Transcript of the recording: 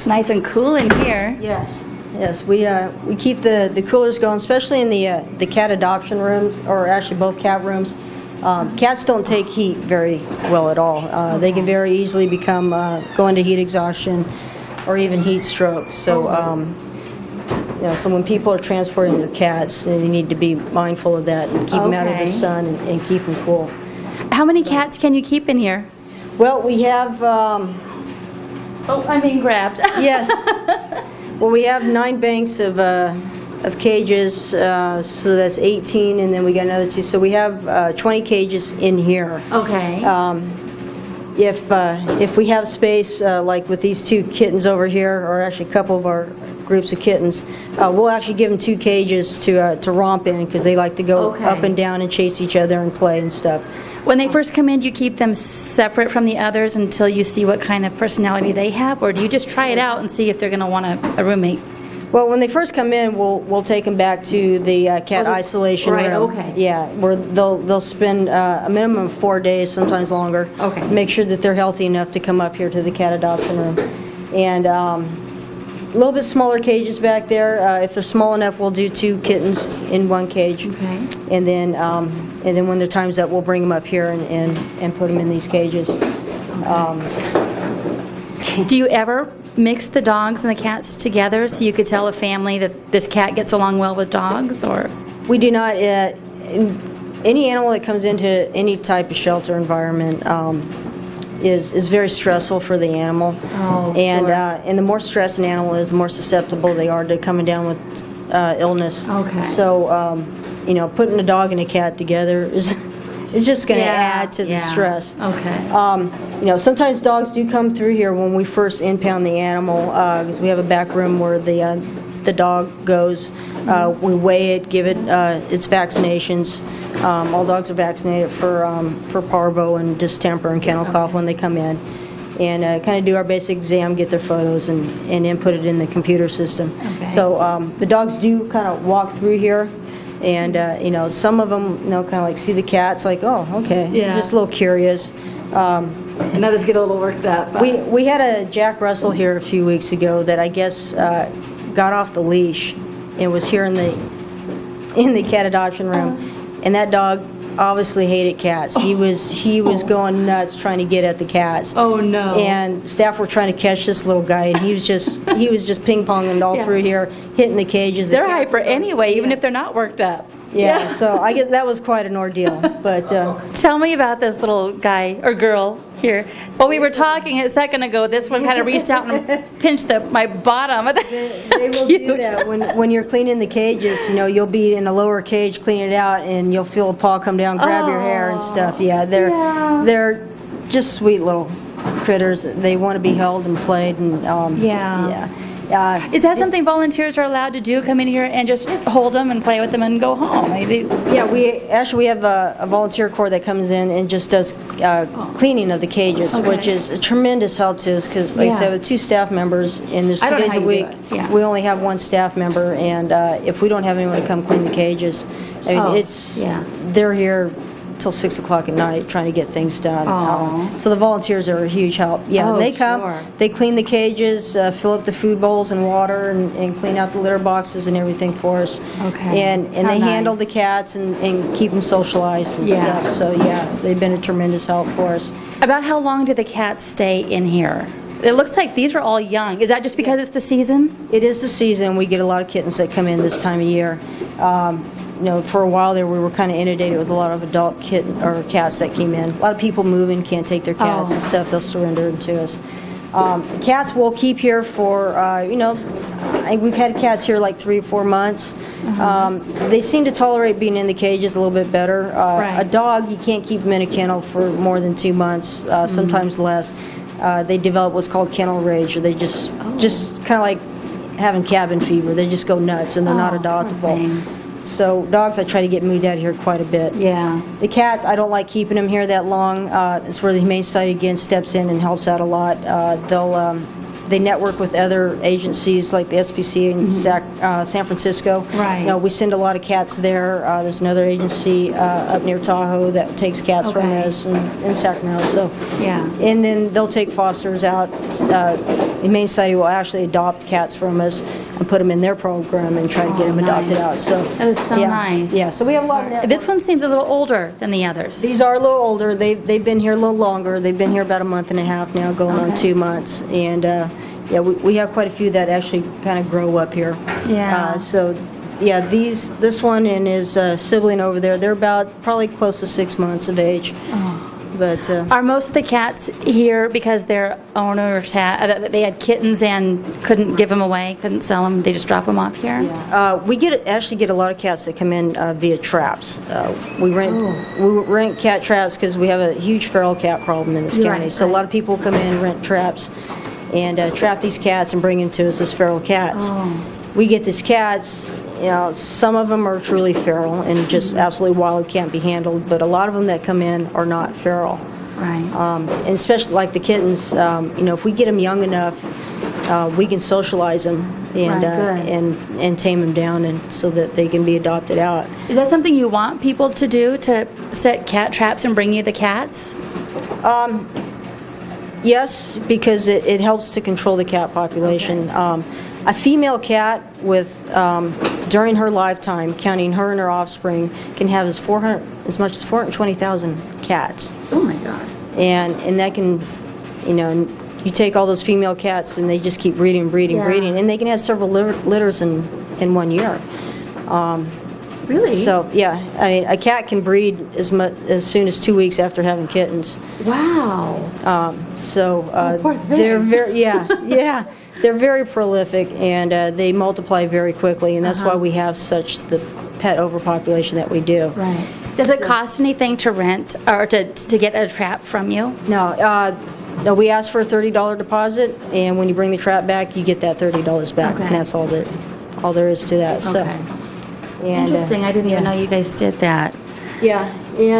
It's nice and cool in here. Yes. Yes, we keep the coolers going, especially in the cat adoption rooms, or actually both cat rooms. Cats don't take heat very well at all. They can very easily become go into heat exhaustion or even heat stroke. So, so when people are transporting their cats, they need to be mindful of that and keep them out of the sun and keep them cool. How many cats can you keep in here? Well, we have. Oh, I'm being grabbed. Yes. Well, we have 9 banks of cages, so that's 18, and then we got another 2. So we have 20 cages in here. Okay. If we have space, like with these 2 kittens over here, or actually a couple of our groups of kittens, we'll actually give them 2 cages to romp in, because they like to go up and down and chase each other and play and stuff. When they first come in, you keep them separate from the others until you see what kind of personality they have, or do you just try it out and see if they're going to want a roommate? Well, when they first come in, we'll take them back to the cat isolation room. Right, okay. Yeah, where they'll spend a minimum of 4 days, sometimes longer. Okay. Make sure that they're healthy enough to come up here to the cat adoption room. And a little bit smaller cages back there. If they're small enough, we'll do 2 kittens in 1 cage. Okay. And then when their time's up, we'll bring them up here and put them in these cages. Do you ever mix the dogs and the cats together so you could tell a family that this cat gets along well with dogs, or? We do not. Any animal that comes into any type of shelter environment is very stressful for the animal. Oh, and sure. And the more stressed an animal is, the more susceptible they are to coming down with illness. Okay. So putting a dog and a cat together is just going to add to the stress. Okay. Sometimes dogs do come through here when we first impound the animal, because we have a back room where the dog goes. We weigh it, give it its vaccinations. All dogs are vaccinated for parvo and distemper and kennel cough when they come in, and kind of do our basic exam, get their photos, and input it in the computer system. Okay. So the dogs do kind of walk through here. And some of them, kind of like see the cats, like, oh, okay, just a little curious. And others get a little worked up. We had a Jack Russell here a few weeks ago that I guess got off the leash and was here in the cat adoption room, and that dog obviously hated cats. He was going nuts trying to get at the cats. Oh no! And staff were trying to catch this little guy, and he was just ping ponging all through here, hitting the cages. They're hyper anyway, even if they're not worked up. Yeah, so I guess that was quite an ordeal. But tell me about this little guy or girl here. Well, we were talking a second ago. This one kind of reached out and pinched my bottom. They will do that when you're cleaning the cages. You'll be in a lower cage cleaning it out, and you'll feel a paw come down, grab your hair and stuff. Yeah, they're just sweet little critters. They want to be held and played, and is that something volunteers are allowed to do? Come in here and just hold them and play with them and go home? Maybe. Yeah, we have a volunteer corps that comes in and just does cleaning of the cages, which is a tremendous help to us, because, like I said, with 2 staff members and there's 2 days a week, we only have 1 staff member, and if we don't have anyone to come clean the cages, they're here till 6 o'clock at night trying to get things done. So the volunteers are a huge help. Yeah, they come, they clean the cages, fill up the food bowls and water, and clean out the litter boxes and everything for us. Okay. And they handle the cats and keep them socialized and stuff. So they've been a tremendous help for us. About how long do the cats stay in here? It looks like these are all young. Is that just because it's the season? It is the season. We get a lot of kittens that come in this time of year. For a while there, we were kind of inundated with a lot of adult cats that came in. A lot of people moving, can't take their cats and stuff. They'll surrender them to us. Cats we'll keep here for, we've had cats here like 3 or 4 months. They seem to tolerate being in the cages a little bit better. A dog, you can't keep them in a kennel for more than 2 months, sometimes less. They develop what's called kennel rage, or they just kind of like having cabin fever. They just go nuts, and they're not adoptable. So dogs, I try to get moved out of here quite a bit. Yeah. The cats, I don't like keeping them here that long. It's where the Humane Society again steps in and helps out a lot. they network with other agencies like the SPCA in San Francisco. Right. You know, we send a lot of cats there. There's another agency up near Tahoe that takes cats from Okay. us in Sacramento. So Yeah. and then they'll take fosters out. The Humane Society will actually adopt cats from us and put them in their program and try to get them adopted nice. out. So That is so yeah, nice. Yeah, so we have a lot of This one seems a little older than the others. These are a little older. They've been here a little longer. They've been here about a month and a half now, going on Okay. 2 months. And yeah, we have quite a few that actually kind of grow up here. Yeah. So yeah, this one and his sibling over there, they're about probably close to 6 months of age. But Are most of the cats here because their owners they had kittens and couldn't give them away, couldn't sell them, they just drop them off here? we actually get a lot of cats that come in via traps. We rent cat traps because we have a huge feral cat problem in this county. Right, So a right. lot of people come in, rent traps, and trap these cats and bring them to us as feral cats. We get these cats. You know, some of them are truly feral and just absolutely wild, can't be handled. But a lot of them that come in are not feral. Right. And especially like the kittens, you know, if we get them young enough, we can socialize them and Right, good. and tame them down, and so that they can be adopted out. Is that something you want people to do, to set cat traps and bring you the cats? Yes, because it helps to control the cat population. A female cat with during her lifetime, counting her and her offspring, can have as much as 420,000 cats. Oh my God. And that can, you know, you take all those female cats and they just keep breeding, Yeah. and they can have several litters in 1 year. Really? So yeah, I mean, a cat can breed as soon as 2 weeks after having kittens. Wow. So poor thing. they're yeah, they're very prolific, and they multiply very quickly, and that's why we have such the pet overpopulation that we do. Right. Does it cost anything to rent or to get a trap from you? No, we ask for a $30 deposit, and when you bring the trap back, you get that $30 back, Okay. and that's all there is to that. So, Okay. and, Interesting. I didn't even know you guys did that. Yeah, and